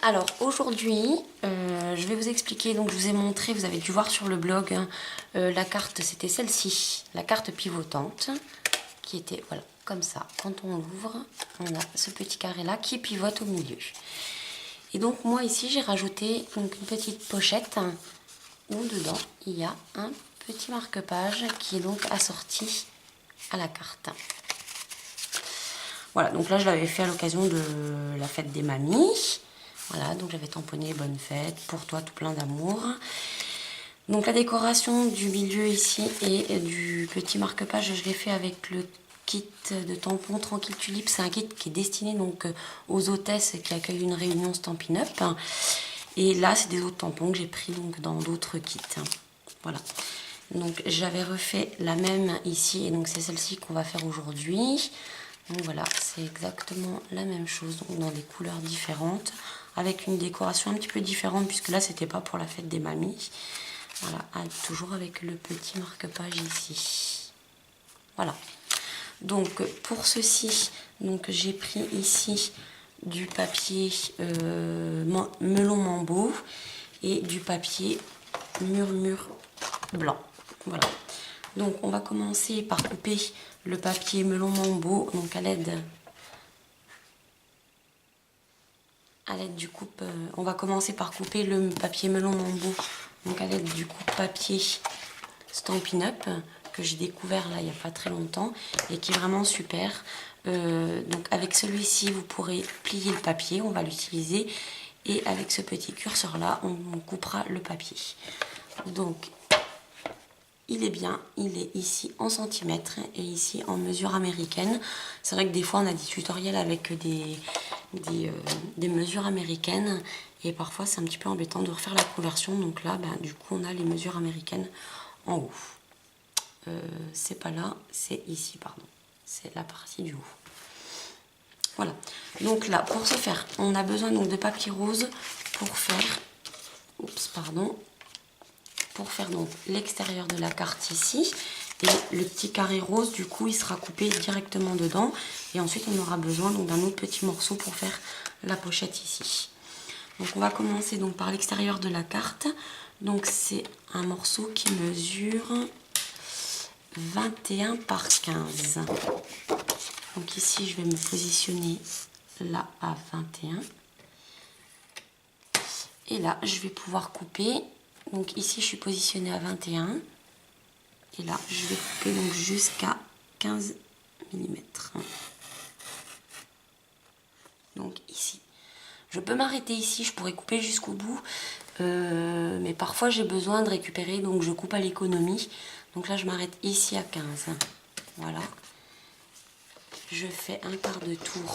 Alors aujourd'hui, je vais vous expliquer, donc je vous ai montré, vous avez dû voir sur le blog, hein, la carte, c'était celle-ci, la carte pivotante, qui était, voilà, comme ça. Quand on l'ouvre, on a ce petit carré-là qui pivote au milieu. Et donc moi ici, j'ai rajouté donc, une petite pochette où dedans, il y a un petit marque-page qui est donc assorti à la carte. Voilà, donc là je l'avais fait à l'occasion de la fête des mamies. Voilà, donc j'avais tamponné bonne fête, pour toi tout plein d'amour. Donc la décoration du milieu ici et du petit marque-page, je l'ai fait avec le kit de tampons Tranquille Tulipe. C'est un kit qui est destiné donc aux hôtesses qui accueillent une réunion Stampin' Up. Et là, c'est des autres tampons que j'ai pris donc dans d'autres kits. Voilà. Donc j'avais refait la même ici et donc c'est celle-ci qu'on va faire aujourd'hui. Donc voilà, c'est exactement la même chose, donc dans des couleurs différentes, avec une décoration un petit peu différente, puisque là, c'était pas pour la fête des mamies. Voilà, toujours avec le petit marque-page ici. Voilà. Donc pour ceci, donc j'ai pris ici du papier melon mambo et du papier murmure blanc. Voilà. Donc on va commencer par couper le papier melon mambo, donc à l'aide du coupe, on va commencer par couper le papier melon mambo, donc à l'aide du coupe-papier Stampin' Up que j'ai découvert là il n'y a pas très longtemps et qui est vraiment super. Donc avec celui-ci vous pourrez plier le papier, on va l'utiliser, et avec ce petit curseur là on coupera le papier. Donc il est bien, il est ici en centimètres et ici en mesure américaine. C'est vrai que des fois on a des tutoriels avec des mesures américaines et parfois c'est un petit peu embêtant de refaire la conversion. Donc là, ben, du coup on a les mesures américaines en haut. C'est pas là, c'est ici, pardon. C'est la partie du haut. Voilà. Donc là, pour ce faire, on a besoin donc de papier rose pour faire... Oups, pardon. Pour faire donc l'extérieur de la carte ici, et le petit carré rose du coup il sera coupé directement dedans, et ensuite on aura besoin donc d'un autre petit morceau pour faire la pochette ici. Donc on va commencer donc par l'extérieur de la carte. Donc c'est un morceau qui mesure 21 par 15. Donc ici je vais me positionner là à 21, et là je vais pouvoir couper. Donc ici je suis positionnée à 21 et là je vais couper donc jusqu'à 15 mm. Donc ici je peux m'arrêter ici, je pourrais couper jusqu'au bout, mais parfois j'ai besoin de récupérer, donc je coupe à l'économie. Donc là je m'arrête ici à 15. Voilà, je fais un quart de tour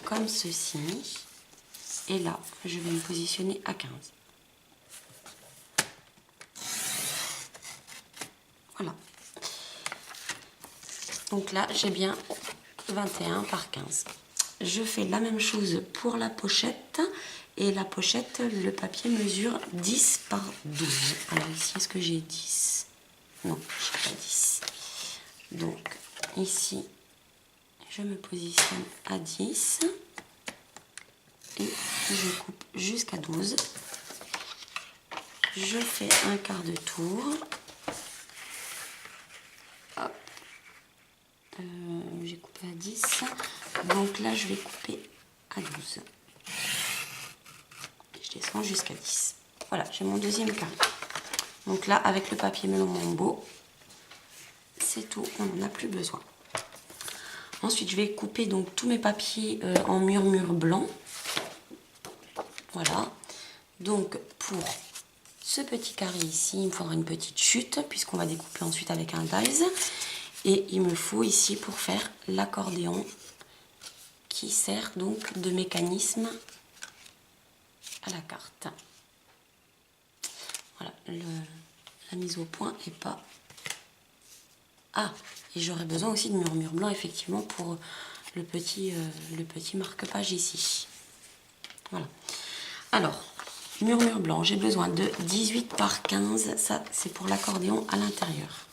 comme ceci et là je vais me positionner à 15. Voilà. Donc là, j'ai bien 21 par 15. Je fais la même chose pour la pochette. Et la pochette, le papier mesure 10 par 12. Alors ici, est-ce que j'ai 10? Non, je n'ai pas 10. Donc ici, je me positionne à 10. Et je coupe jusqu'à 12. Je fais un quart de tour. J'ai coupé à 10, donc là je vais couper à 12 et je descends jusqu'à 10. Voilà, j'ai mon deuxième carré. Donc là avec le papier melon mambo, c'est tout, on n'en a plus besoin. Ensuite je vais couper donc tous mes papiers en murmure blanc. Voilà, donc pour ce petit carré ici il me faudra une petite chute puisqu'on va découper ensuite avec un dies. Et il me faut ici pour faire l'accordéon qui sert donc de mécanisme à la carte. Voilà, la mise au point est pas... Ah, et j'aurais besoin aussi de murmure blanc effectivement pour le petit marque-page ici. Voilà. Alors, murmure blanc, j'ai besoin de 18 par 15. Ça, c'est pour l'accordéon à l'intérieur.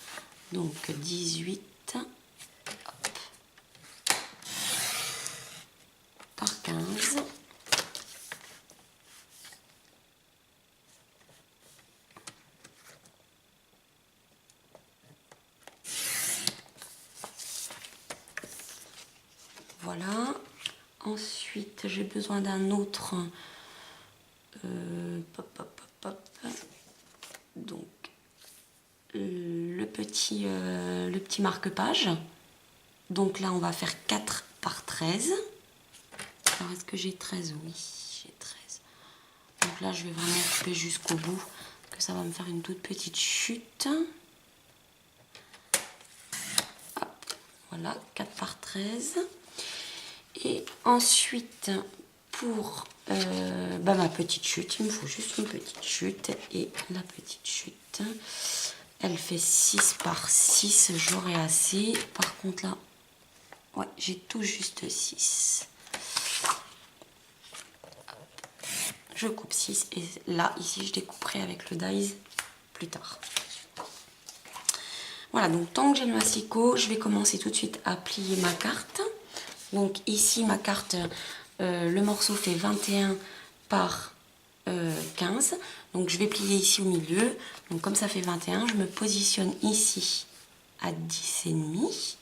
Donc 18 par 15. Voilà. Ensuite, j'ai besoin d'un autre. Donc, le petit marque-page. Donc là, on va faire 4 par 13. Alors, est-ce que j'ai 13? Oui, j'ai 13. Donc là, je vais vraiment couper jusqu'au bout, que ça va me faire une toute petite chute. Hop, voilà, 4 par 13. Et ensuite, pour ma petite chute, il me faut juste une petite chute. Et la petite chute, elle fait 6 par 6, j'aurai assez. Par contre là, ouais, j'ai tout juste 6. Je coupe 6 et là, ici, je découperai avec le dies plus tard. Voilà, donc tant que j'ai le massicot, je vais commencer tout de suite à plier ma carte. Donc ici, ma carte, le morceau fait 21 par 15. Donc je vais plier ici au milieu. Donc comme ça fait 21, je me positionne ici à 10,5.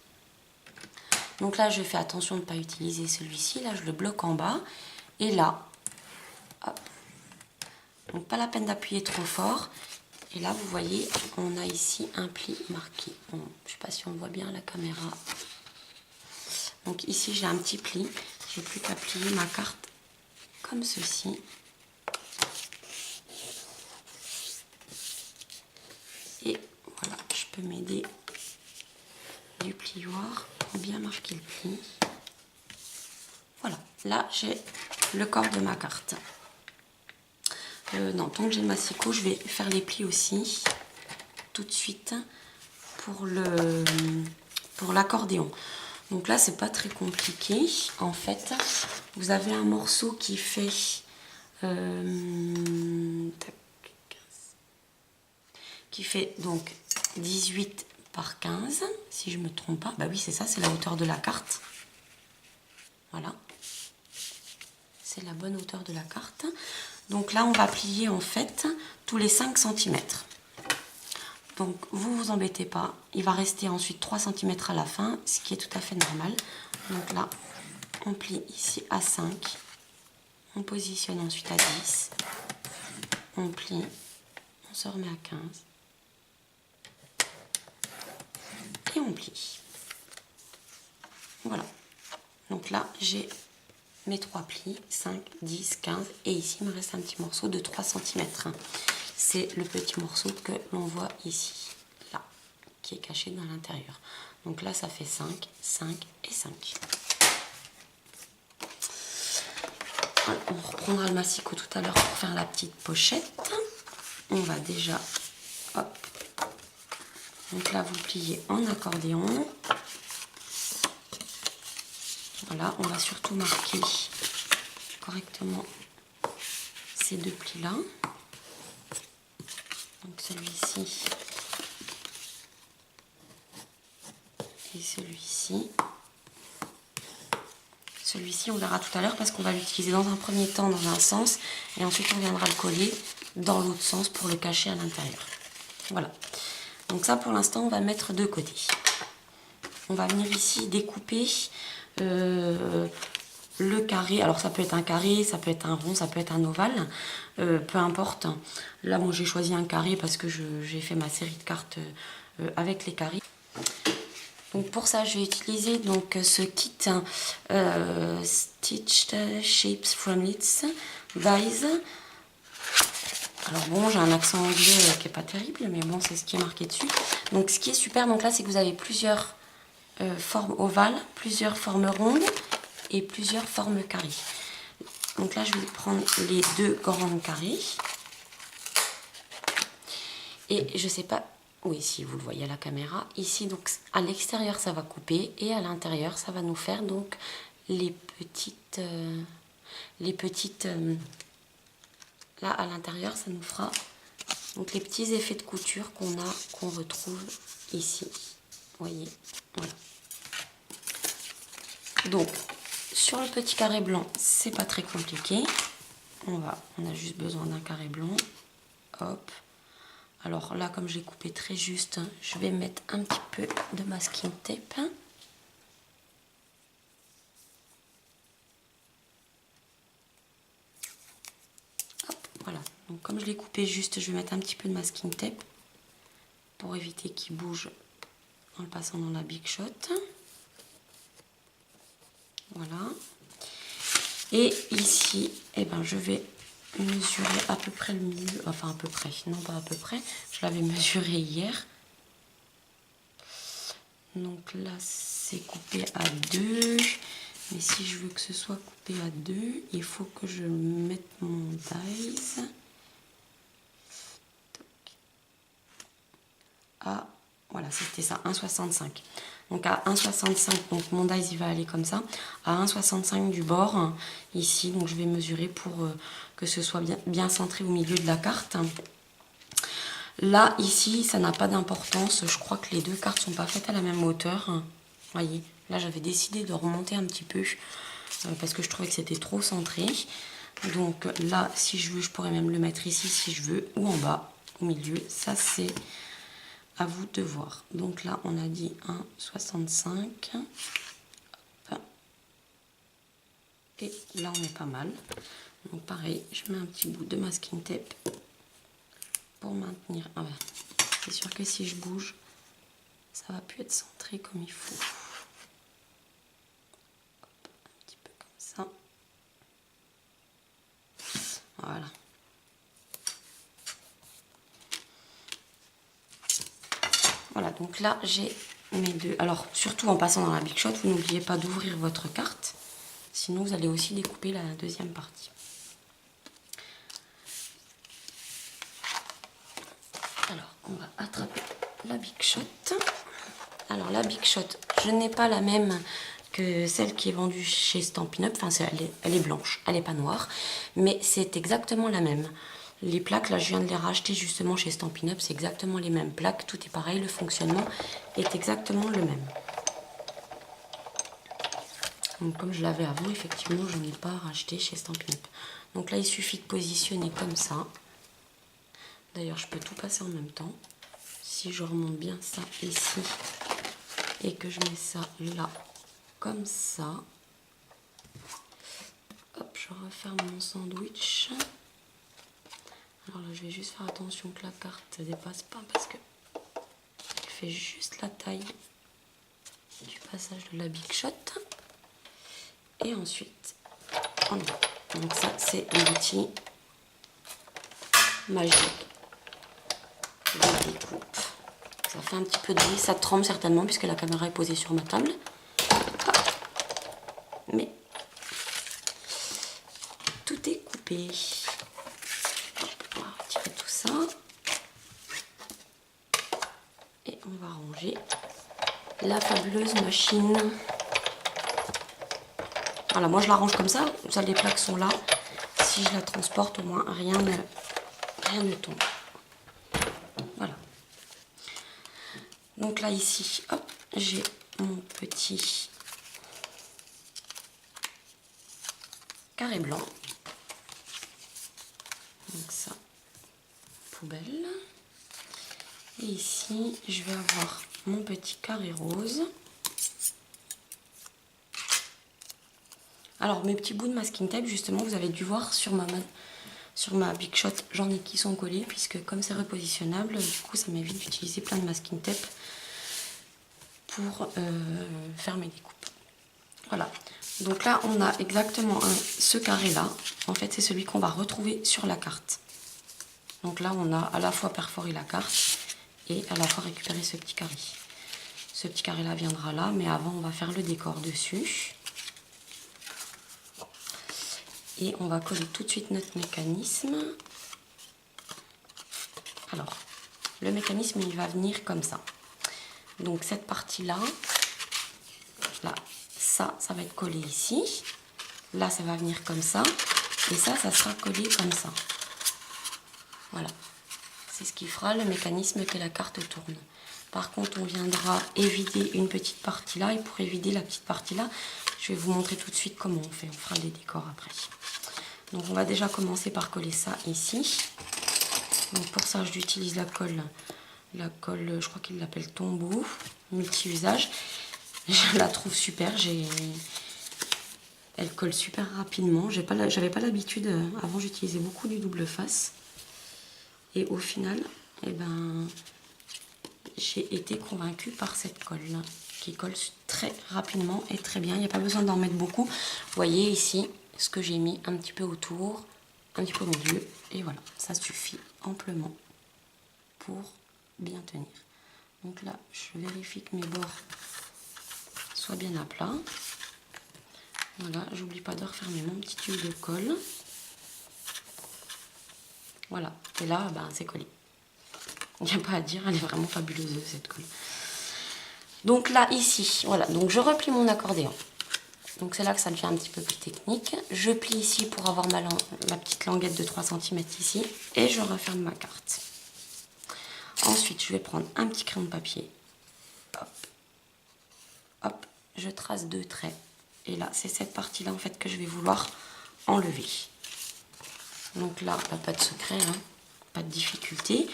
Donc là, je fais attention de ne pas utiliser celui-ci. Là, je le bloque en bas. Et là, hop. Donc pas la peine d'appuyer trop fort. Et là, vous voyez, on a ici un pli marqué. Bon, je ne sais pas si on voit bien à la caméra. Donc ici, j'ai un petit pli. J'ai plus qu'à plier ma carte comme ceci. Et voilà, je peux m'aider du plioir pour bien marquer le pli. Voilà, là, j'ai le corps de ma carte. Non, tant que j'ai le massicot, je vais faire les plis aussi tout de suite pour l'accordéon. Donc là, c'est pas très compliqué. En fait, vous avez un morceau qui fait donc 18 par 15, si je me trompe pas. Bah oui, c'est ça, c'est la hauteur de la carte. Voilà. C'est la bonne hauteur de la carte. Donc là, on va plier en fait tous les 5 cm. Donc, vous embêtez pas. Il va rester ensuite 3 cm à la fin, ce qui est tout à fait normal. Donc là, on plie ici à 5. On positionne ensuite à 10. On plie. On se remet à 15. Et on plie. Voilà. Donc là, j'ai mes 3 plis, 5, 10, 15. Et ici, il me reste un petit morceau de 3 cm. C'est le petit morceau que l'on voit ici, là, qui est caché dans l'intérieur. Donc là, ça fait 5, 5 et 5. Voilà, on reprendra le massicot tout à l'heure pour faire la petite pochette. On va déjà, hop. Donc là, vous pliez en accordéon. Voilà, on va surtout marquer correctement ces deux plis-là. Donc celui-ci et celui-ci. Celui-ci, on verra tout à l'heure parce qu'on va l'utiliser dans un premier temps dans un sens et ensuite on viendra le coller dans l'autre sens pour le cacher à l'intérieur. Voilà. Donc ça, pour l'instant, on va mettre de côté. On va venir ici découper le carré. Alors ça peut être un carré, ça peut être un rond, ça peut être un ovale, peu importe. Là, moi, j'ai choisi un carré parce que j'ai fait ma série de cartes avec les carrés. Donc pour ça, je vais utiliser donc ce kit Stitched Shapes from Leads Dies. Alors bon, j'ai un accent anglais qui est pas terrible, mais bon, c'est ce qui est marqué dessus. Donc ce qui est super, donc là, c'est que vous avez plusieurs formes ovales, plusieurs formes rondes et plusieurs formes carrées. Donc là, je vais prendre les deux grandes carrées. Et je sais pas, oui, si vous le voyez à la caméra, ici, donc à l'extérieur, ça va couper et à l'intérieur, ça va nous faire donc les petites là à l'intérieur, ça nous fera donc les petits effets de couture qu'on retrouve ici. Vous voyez, voilà. Donc sur le petit carré blanc, c'est pas très compliqué. On a juste besoin d'un carré blanc. Hop. Alors là, comme j'ai coupé très juste, je vais mettre un petit peu de masking tape. Donc comme je l'ai coupé juste, je vais mettre un petit peu de masking tape pour éviter qu'il bouge en le passant dans la Big Shot. Voilà. Et ici, eh ben, je vais mesurer à peu près le milieu, enfin à peu près, non pas à peu près, je l'avais mesuré hier. Donc là, c'est coupé à 2. Mais si je veux que ce soit coupé à 2, il faut que je mette mon dies à, voilà, c'était ça, 1,65. Donc à 1,65, donc mon dies il va aller comme ça, à 1,65 du bord, ici, donc je vais mesurer pour que ce soit bien centré au milieu de la carte. Là, ici, ça n'a pas d'importance, je crois que les deux cartes sont pas faites à la même hauteur. Voyez, là j'avais décidé de remonter un petit peu parce que je trouvais que c'était trop centré. Donc là, si je veux, je pourrais même le mettre ici si je veux, ou en bas, au milieu. Ça, c'est à vous de voir. Donc là, on a dit 1,65. Et là, on est pas mal. Donc pareil, je mets un petit bout de masking tape pour maintenir. Ah ben, c'est sûr que si je bouge, ça va plus être centré comme il faut. Un petit peu comme ça. Voilà. Voilà, donc là j'ai mes deux. Alors surtout en passant dans la Big Shot, vous n'oubliez pas d'ouvrir votre carte. Sinon vous allez aussi découper la deuxième partie. Alors on va attraper la Big Shot. Alors la Big Shot, je n'ai pas la même que celle qui est vendue chez Stampin' Up. Enfin, elle est blanche, elle n'est pas noire. Mais c'est exactement la même. Les plaques, là, je viens de les racheter justement chez Stampin' Up. C'est exactement les mêmes plaques. Tout est pareil. Le fonctionnement est exactement le même. Donc, comme je l'avais avant, effectivement, je n'ai pas racheté chez Stampin' Up. Donc là, il suffit de positionner comme ça. D'ailleurs, je peux tout passer en même temps. Si je remonte bien ça ici et que je mets ça là, comme ça. Hop, je referme mon sandwich. Alors là, je vais juste faire attention que la carte ne dépasse pas parce que elle fait juste la taille du passage de la Big Shot. Et ensuite, on y va. Donc ça, c'est l'outil magique de découpe. Ça fait un petit peu de bruit, ça tremble certainement puisque la caméra est posée sur ma table. Mais tout est coupé. On va retirer tout ça. Et on va ranger la fabuleuse machine. Voilà, moi je la range comme ça. Les plaques sont là. Si je la transporte, au moins rien ne tombe. Voilà. Donc là ici, hop, j'ai mon petit carré blanc. Donc ça, poubelle. Et ici, je vais avoir mon petit carré rose. Alors, mes petits bouts de masking tape, justement, vous avez dû voir sur ma Big Shot, j'en ai qui sont collés, puisque comme c'est repositionnable, du coup, ça m'évite d'utiliser plein de masking tape pour faire mes découpes. Voilà. Donc là, on a exactement ce carré-là. En fait, c'est celui qu'on va retrouver sur la carte. Donc là, on a à la fois perforé la carte et à la fois récupéré ce petit carré. Ce petit carré-là viendra là, mais avant, on va faire le décor dessus. Et on va coller tout de suite notre mécanisme. Alors, le mécanisme, il va venir comme ça. Donc cette partie-là, là, ça va être collé ici. Là, ça va venir comme ça. Et ça sera collé comme ça. Voilà. C'est ce qui fera le mécanisme que la carte tourne. Par contre, on viendra évider une petite partie là. Et pour évider la petite partie là, je vais vous montrer tout de suite comment on fait. On fera les décors après. Donc, on va déjà commencer par coller ça ici. Donc, pour ça, j'utilise la colle, je crois qu'il l'appelle Tombow, multi-usage. Je la trouve super. Elle colle super rapidement. J'avais pas l'habitude. Avant, j'utilisais beaucoup du double face. Et au final, eh ben, j'ai été convaincue par cette colle-là, qui colle très rapidement et très bien. Il n'y a pas besoin d'en mettre beaucoup. Vous voyez ici ce que j'ai mis un petit peu autour, un petit peu au milieu. Et voilà, ça suffit amplement pour bien tenir. Donc là, je vérifie que mes bords soient bien à plat. Voilà, j'oublie pas de refermer mon petit tube de colle. Voilà, et là, ben, c'est collé. Il n'y a pas à dire, elle est vraiment fabuleuse cette colle. Donc là, ici, voilà, donc je replie mon accordéon. Donc c'est là que ça devient un petit peu plus technique. Je plie ici pour avoir ma petite languette de 3 cm ici. Et je referme ma carte. Ensuite, je vais prendre un petit crayon de papier. Hop, hop, je trace 2 traits. Et là, c'est cette partie-là en fait que je vais vouloir enlever. Donc là, pas de secret, hein, pas de difficulté.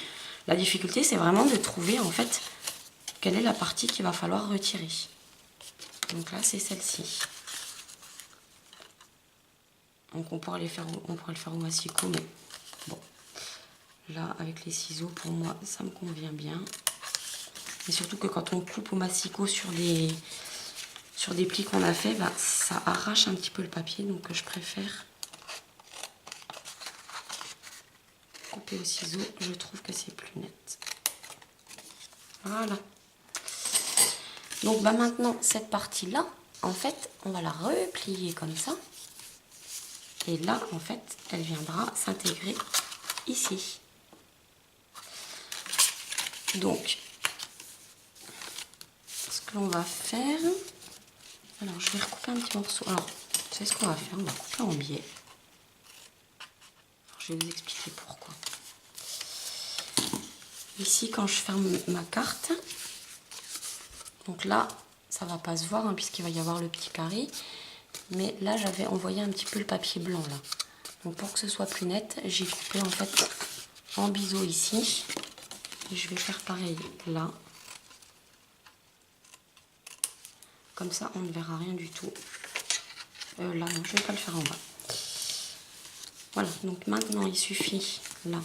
La difficulté, c'est vraiment de trouver en fait quelle est la partie qu'il va falloir retirer. Donc là, c'est celle-ci. Donc on pourrait le faire au massicot, mais bon. Là, avec les ciseaux, pour moi, ça me convient bien. Et surtout que quand on coupe au massicot sur des plis qu'on a fait, bah, ça arrache un petit peu le papier. Donc je préfère couper au ciseau. Je trouve que c'est plus net. Voilà. Donc bah, maintenant, cette partie-là, en fait, on va la replier comme ça. Et là, en fait, elle viendra s'intégrer ici. Donc, ce que l'on va faire... Alors, je vais recouper un petit morceau. Alors, c'est ce qu'on va faire. On va couper en biais. Alors, je vais vous expliquer pourquoi. Ici, quand je ferme ma carte, donc là, ça va pas se voir, hein, puisqu'il va y avoir le petit carré. Mais là, j'avais envoyé un petit peu le papier blanc, là. Donc, pour que ce soit plus net, j'ai coupé, en fait, en biseau ici. Et je vais faire pareil là. Comme ça, on ne verra rien du tout. Là, non, je ne vais pas le faire en bas. Voilà, donc maintenant, il suffit, là,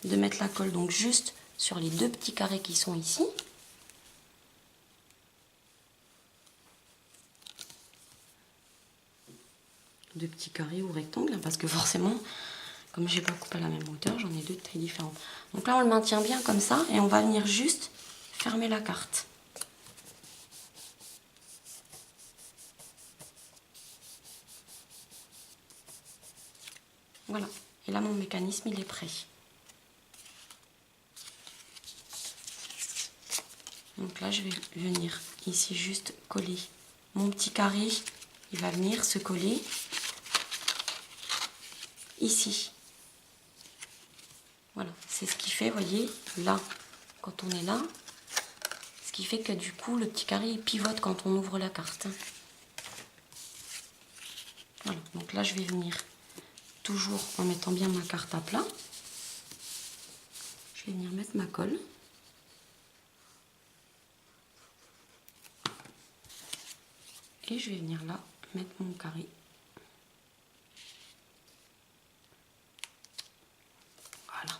de mettre la colle donc juste sur les 2 petits carrés qui sont ici. Deux petits carrés ou rectangles, parce que forcément, comme j'ai pas coupé à la même hauteur, j'en ai 2 de tailles différentes. Donc là, on le maintient bien comme ça, et on va venir juste fermer la carte. Voilà, et là, mon mécanisme, il est prêt. Donc là, je vais venir ici juste coller mon petit carré. Il va venir se coller ici. Voilà, c'est ce qui fait, vous voyez, là, quand on est là, ce qui fait que du coup, le petit carré il pivote quand on ouvre la carte. Voilà, donc là, je vais venir toujours en mettant bien ma carte à plat. Je vais venir mettre ma colle. Et je vais venir là, mettre mon carré. Voilà.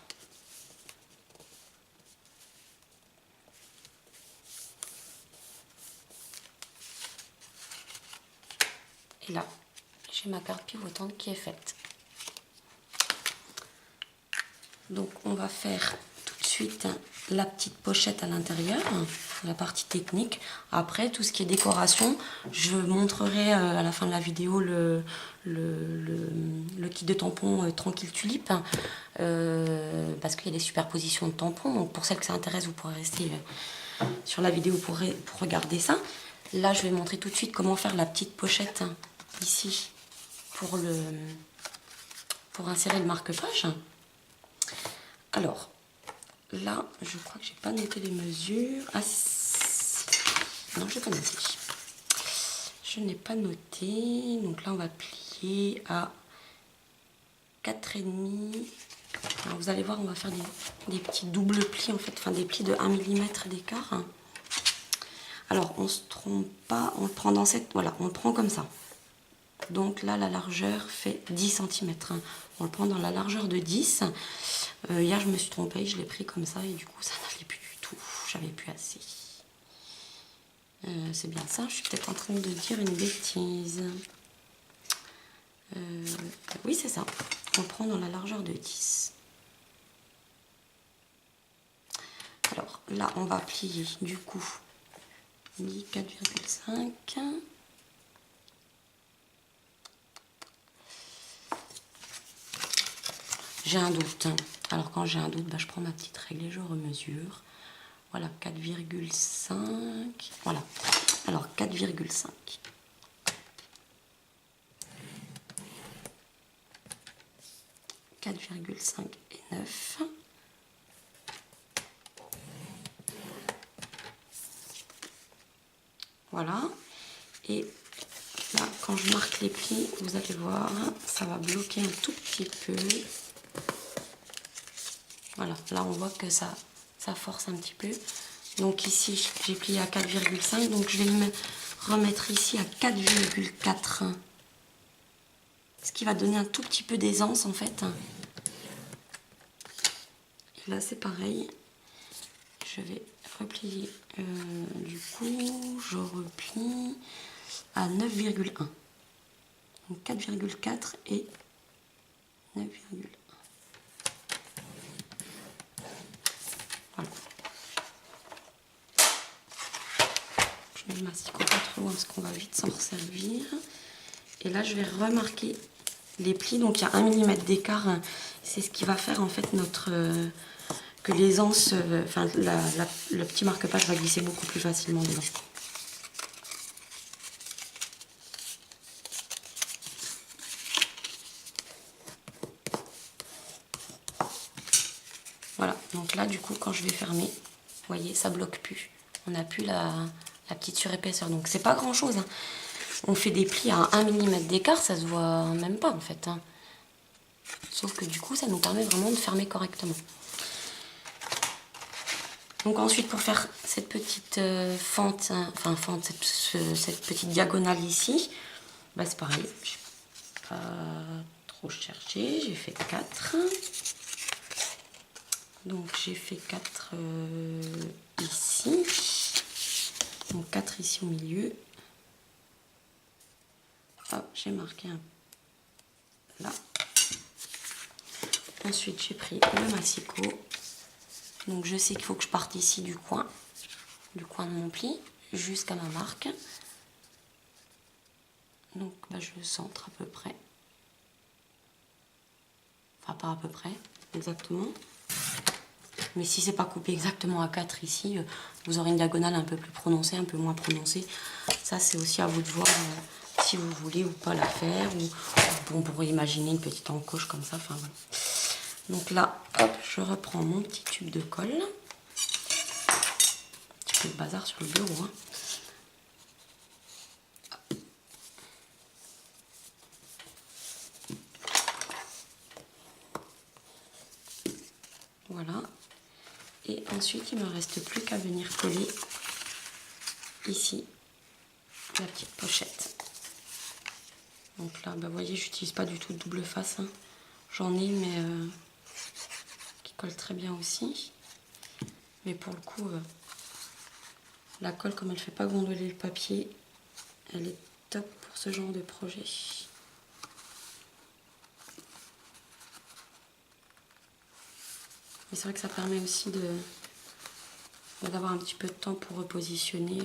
Et là, j'ai ma carte pivotante qui est faite. Donc on va faire tout de suite la petite pochette à l'intérieur, la partie technique. Après, tout ce qui est décoration, je montrerai à la fin de la vidéo le kit de tampons Tranquille Tulipe, parce qu'il y a des superpositions de tampons. Donc pour celles que ça intéresse, vous pourrez rester sur la vidéo pour regarder ça. Là, je vais montrer tout de suite comment faire la petite pochette ici pour insérer le marque-page. Alors, là, je crois que j'ai pas noté les mesures. Ah, non, je n'ai pas noté. Je n'ai pas noté. Donc là, on va plier à 4,5. Alors, vous allez voir, on va faire des petits doubles plis, en fait. Enfin, des plis de 1 mm d'écart. Alors, on se trompe pas. On le prend dans cette... Voilà, on le prend comme ça. Donc là, la largeur fait 10 cm. Hein. On le prend dans la largeur de 10. Hier, je me suis trompée, je l'ai pris comme ça et du coup, ça n'allait plus du tout. J'avais plus assez. C'est bien ça, je suis peut-être en train de dire une bêtise. Oui, c'est ça. On le prend dans la largeur de 10. Alors là, on va plier du coup 4,5. J'ai un doute. Alors quand j'ai un doute, je prends ma petite règle et je remesure. Voilà, 4,5. Voilà. Alors 4,5. 4,5 et 9. Voilà. Et là, quand je marque les plis, vous allez voir, ça va bloquer un tout petit peu. Voilà, là on voit que ça force un petit peu. Donc ici, j'ai plié à 4,5, donc je vais le remettre ici à 4,4. Ce qui va donner un tout petit peu d'aisance en fait. Et là c'est pareil. Je vais replier. Du coup, je replie à 9,1. Donc 4,4 et 9,1. Voilà. Je mets le masticot pas trop loin parce qu'on va vite s'en resservir. Et là, je vais remarquer les plis. Donc, il y a 1 mm d'écart. C'est ce qui va faire en fait que l'aisance, enfin, le petit marque-page va glisser beaucoup plus facilement dedans. Voilà, donc là du coup quand je vais fermer, vous voyez, ça bloque plus. On n'a plus la petite surépaisseur, donc c'est pas grand chose. Hein. On fait des plis à 1 mm d'écart, ça se voit même pas en fait. Hein. Sauf que du coup ça nous permet vraiment de fermer correctement. Donc ensuite pour faire cette petite fente, enfin fente, cette petite diagonale ici, c'est pareil, je n'ai pas trop cherché, j'ai fait 4. Donc j'ai fait 4 ici, donc 4 ici au milieu. Hop, j'ai marqué un là. Ensuite j'ai pris le massicot. Donc je sais qu'il faut que je parte ici du coin de mon pli jusqu'à ma marque. Donc je le centre à peu près. Enfin pas à peu près, exactement. Mais si c'est pas coupé exactement à 4 ici, vous aurez une diagonale un peu plus prononcée, un peu moins prononcée. Ça, c'est aussi à vous de voir si vous voulez ou pas la faire. Ou on pourrait imaginer une petite encoche comme ça. Enfin, voilà. Donc là, hop, je reprends mon petit tube de colle. Un petit peu de bazar sur le bureau. Hein. Voilà. Et ensuite, il ne me reste plus qu'à venir coller ici la petite pochette. Donc là, vous voyez, j'utilise pas du tout de double face. Hein. J'en ai, mais qui colle très bien aussi. Mais pour le coup, la colle, comme elle ne fait pas gondoler le papier, elle est top pour ce genre de projet. Et c'est vrai que ça permet aussi d'avoir un petit peu de temps pour repositionner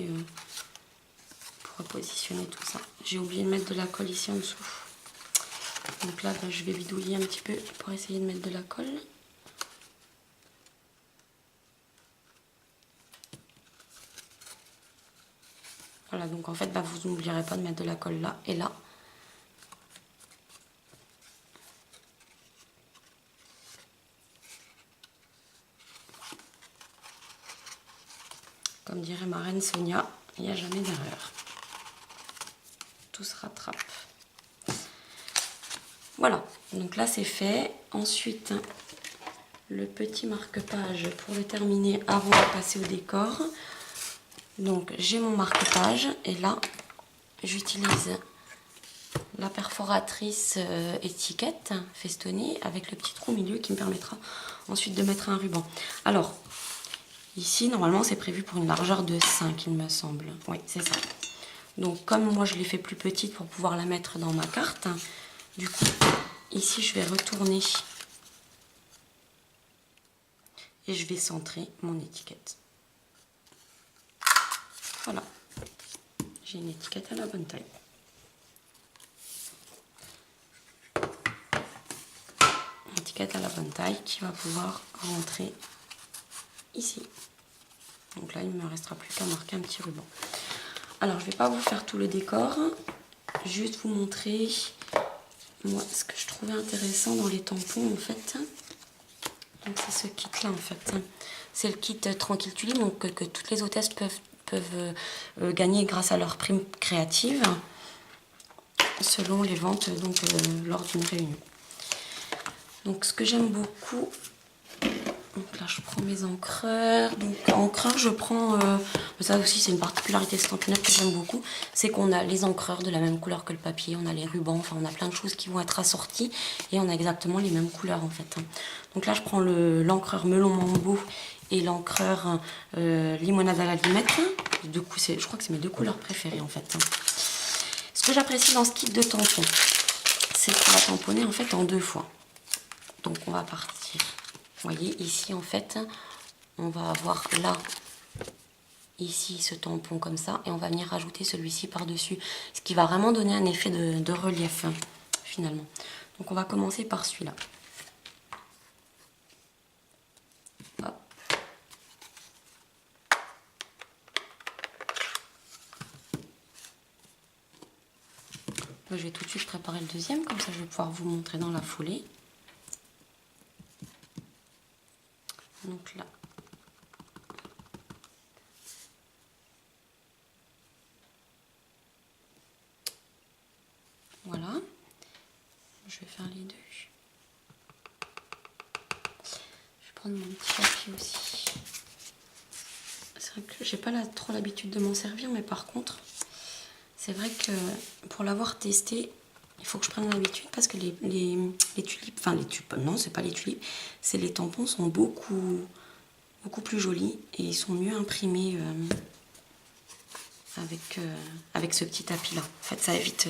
tout ça. J'ai oublié de mettre de la colle ici en dessous. Donc là, je vais bidouiller un petit peu pour essayer de mettre de la colle. Voilà, donc en fait, vous n'oublierez pas de mettre de la colle là et là. Comme dirait ma reine Sonia, il n'y a jamais d'erreur. Tout se rattrape. Voilà, donc là c'est fait. Ensuite, le petit marque-page pour le terminer avant de passer au décor. Donc j'ai mon marque-page et là j'utilise la perforatrice étiquette festonnée avec le petit trou au milieu qui me permettra ensuite de mettre un ruban. Alors, ici, normalement, c'est prévu pour une largeur de 5, il me semble. Oui, c'est ça. Donc, comme moi, je l'ai fait plus petite pour pouvoir la mettre dans ma carte, du coup, ici, je vais retourner et je vais centrer mon étiquette. Voilà. J'ai une étiquette à la bonne taille. Étiquette à la bonne taille qui va pouvoir rentrer ici. Donc là, il ne me restera plus qu'à marquer un petit ruban. Alors, je ne vais pas vous faire tout le décor, juste vous montrer moi ce que je trouvais intéressant dans les tampons en fait. Donc c'est ce kit là en fait. C'est le kit Tranquille Tulipe donc que toutes les hôtesses peuvent gagner grâce à leur prime créative selon les ventes donc lors d'une réunion. Donc ce que j'aime beaucoup, donc là je prends mes encreurs. Donc encreurs je prends, ça aussi c'est une particularité de Stampin' Up que j'aime beaucoup, c'est qu'on a les encreurs de la même couleur que le papier, on a les rubans, enfin on a plein de choses qui vont être assorties et on a exactement les mêmes couleurs en fait. Donc là je prends l'encreur melon mambo et l'encreur limonade à la limette. Du coup je crois que c'est mes deux couleurs préférées en fait. Ce que j'apprécie dans ce kit de tampons, c'est qu'on va tamponner en fait en 2 fois. Donc on va partir, vous voyez ici en fait, on va avoir là, ici ce tampon comme ça, et on va venir rajouter celui-ci par-dessus, ce qui va vraiment donner un effet de relief finalement. Donc on va commencer par celui-là. Hop. Là, je vais tout de suite préparer le deuxième, comme ça je vais pouvoir vous montrer dans la foulée. Donc là, voilà, je vais faire les deux. Je vais prendre mon petit papier aussi. C'est vrai que j'ai pas trop l'habitude de m'en servir, mais par contre, c'est vrai que pour l'avoir testé, il faut que je prenne l'habitude parce que les tulipes, enfin les tulipes, non, c'est pas les tulipes, c'est les tampons sont beaucoup plus jolis et ils sont mieux imprimés avec ce petit tapis là. En fait, ça évite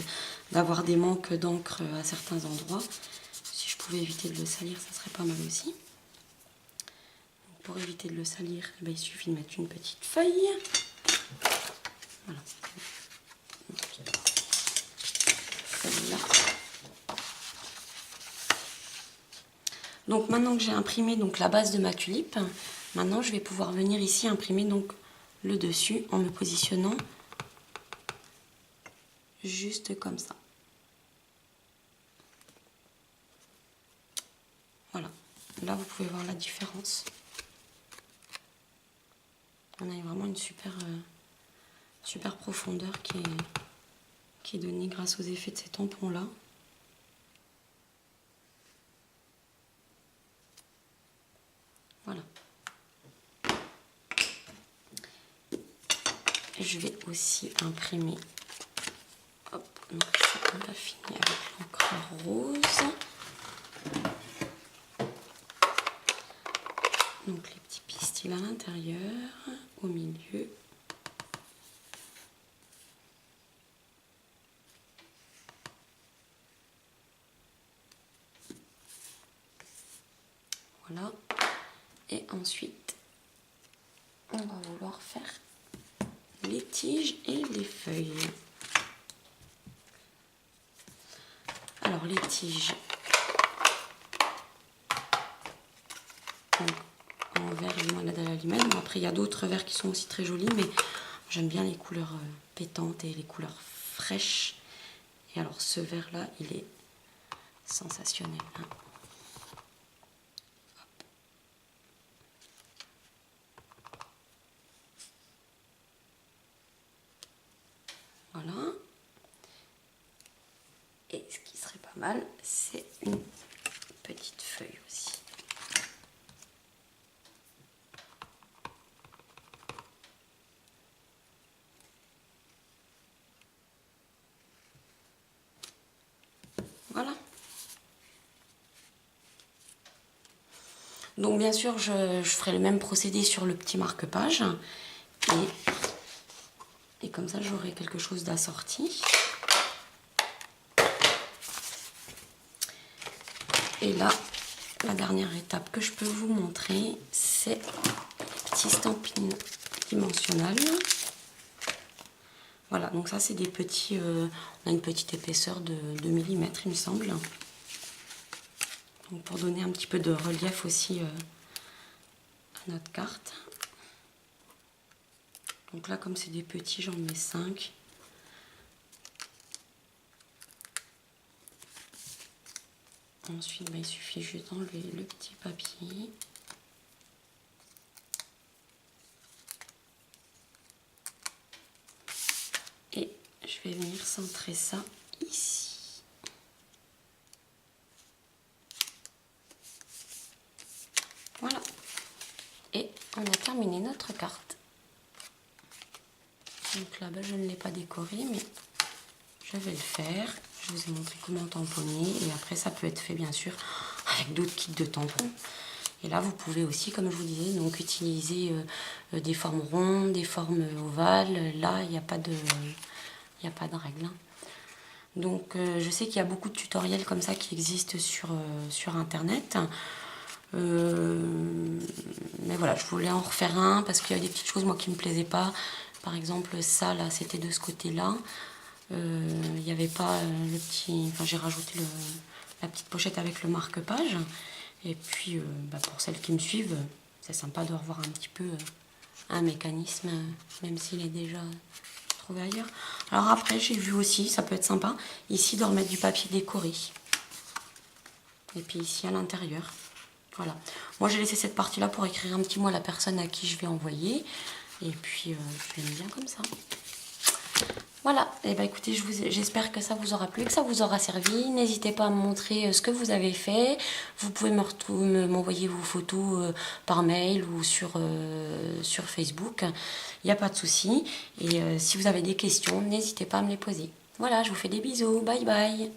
d'avoir des manques d'encre à certains endroits. Si je pouvais éviter de le salir, ça serait pas mal aussi. Donc, pour éviter de le salir, eh ben, il suffit de mettre une petite feuille. Voilà. Celle-là. Donc maintenant que j'ai imprimé donc la base de ma tulipe, maintenant je vais pouvoir venir ici imprimer donc le dessus en me positionnant juste comme ça. Voilà, là vous pouvez voir la différence. On a vraiment une super profondeur qui est donnée grâce aux effets de ces tampons là. Voilà. Je vais aussi imprimer. Hop, donc ça, on a fini avec l'encre rose. Donc les petits pistils à l'intérieur, au milieu. Voilà. Et ensuite, on va vouloir faire les tiges et les feuilles. Alors les tiges, donc, en vert limonade à la limette. Bon, après il y a d'autres verts qui sont aussi très jolis, mais j'aime bien les couleurs pétantes et les couleurs fraîches. Et alors ce vert là, il est sensationnel. Hein. Voilà. Et ce qui serait pas mal, c'est une petite feuille aussi. Donc bien sûr, je ferai le même procédé sur le petit marque-page. Et comme ça, j'aurai quelque chose d'assorti. Et là, la dernière étape que je peux vous montrer, c'est les petits stampines dimensionnels. Voilà, donc ça c'est des petits, on a une petite épaisseur de 2 mm il me semble. Donc pour donner un petit peu de relief aussi à notre carte. Donc là comme c'est des petits, j'en mets 5. Ensuite il suffit juste d'enlever le petit papier. Et je vais venir centrer ça ici. Voilà. Et on a terminé notre carte. Donc là, je ne l'ai pas décoré, mais je vais le faire. Je vous ai montré comment tamponner. Et après, ça peut être fait, bien sûr, avec d'autres kits de tampons. Et là, vous pouvez aussi, comme je vous disais, donc utiliser des formes rondes, des formes ovales. Là, il n'y a pas de règle. Donc, je sais qu'il y a beaucoup de tutoriels comme ça qui existent sur Internet. Mais voilà, je voulais en refaire un parce qu'il y a des petites choses, moi, qui ne me plaisaient pas. Par exemple, ça, là, c'était de ce côté-là. Il n'y avait pas le petit... Enfin, j'ai rajouté la petite pochette avec le marque-page. Et puis, pour celles qui me suivent, c'est sympa de revoir un petit peu un mécanisme, même s'il est déjà trouvé ailleurs. Alors après, j'ai vu aussi, ça peut être sympa, ici, de remettre du papier décoré. Et puis ici, à l'intérieur. Voilà. Moi, j'ai laissé cette partie-là pour écrire un petit mot à la personne à qui je vais envoyer. Et puis, je l'aime bien comme ça. Voilà, et écoutez, j'espère que ça vous aura plu, que ça vous aura servi. N'hésitez pas à me montrer ce que vous avez fait. Vous pouvez m'envoyer vos photos par mail ou sur Facebook. Il n'y a pas de souci. Et si vous avez des questions, n'hésitez pas à me les poser. Voilà, je vous fais des bisous. Bye bye.